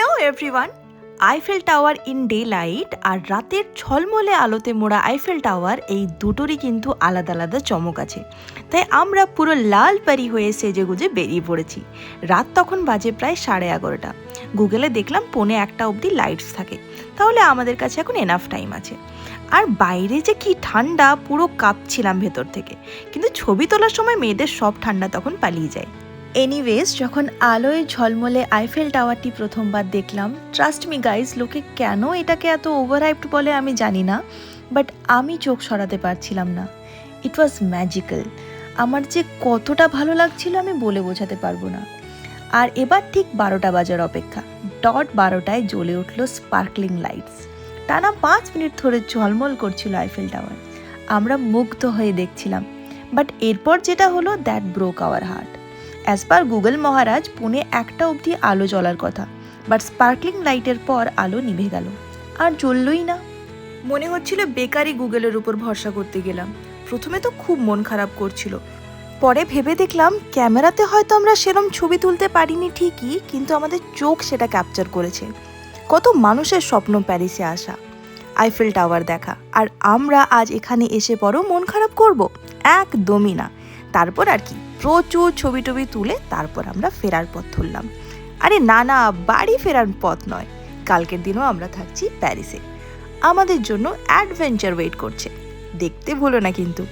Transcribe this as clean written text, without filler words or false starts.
Hello everyone, Eiffel tower in daylight আর রাতের ঝলমলে আলোতে মোড়া আইফেল টাওয়ার এই দুটোরই কিন্তু আলাদা আলাদা চমক আছে। তাই আমরা পুরো লাল পারি হয়ে সেজেগুজে বেরিয়ে পড়েছি। রাত তখন বাজে প্রায় 11:30। গুগলে দেখলাম 1:45 অবধি লাইটস থাকে, তাহলে আমাদের কাছে এখন এনাফ টাইম আছে। আর বাইরে যে কি ঠান্ডা, পুরো কাঁপছিলাম ভেতর থেকে। কিন্তু ছবি তোলার সময় মেয়েদের সব ঠান্ডা তখন পালিয়ে যায়। এনিওয়েজ, যখন আলোয় ঝলমলে আইফেল টাওয়ারটি প্রথমবার দেখলাম, ট্রাস্ট মি গাইজ, লোকে কেন এটাকে এত ওভারহাইপড বলে আমি জানি না, বাট আমি চোখ সরাতে পারছিলাম না। ইট ওয়াজ ম্যাজিক্যাল। আমার যে কতটা ভালো লাগছিল আমি বলে বোঝাতে পারবো না। আর এবার ঠিক 12টা বাজার অপেক্ষা। ডট 12টায় জ্বলে উঠল স্পার্কলিং লাইটস। টানা 5 মিনিট ধরে ঝলমল করছিল আইফেল টাওয়ার। আমরা মুগ্ধ হয়ে দেখছিলাম। বাট এরপর যেটা হলো, that broke our heart. As per Google মহারাজ 1:45 অবধি আলো জ্বলার কথা, বাট স্পার্কলিং লাইটের পর আলো নিভে গেল, আর জ্বললই না। মনে হচ্ছিল বেকারি গুগলের উপর ভরসা করতে গেলাম। প্রথমে তো খুব মন খারাপ করছিল, পরে ভেবে দেখলাম ক্যামেরাতে হয়তো আমরা সেরম ছবি তুলতে পারিনি ঠিকই, কিন্তু আমাদের চোখ সেটা ক্যাপচার করেছে। কত মানুষের স্বপ্ন প্যারিসে আসা, আইফেল টাওয়ার দেখা, আর আমরা আজ এখানে এসে পরও মন খারাপ করব? একদমই না। তারপর আর কি, প্রচুর ছবি টবি তুলে তারপর আমরা ফেরার পথ ধরলাম। আরে না না, বাড়ি ফেরার পথ নয়, কালকের দিনও আমরা থাকছি প্যারিসে। আমাদের জন্য অ্যাডভেঞ্চার ওয়েট করছে, দেখতে ভুলো না কিন্তু।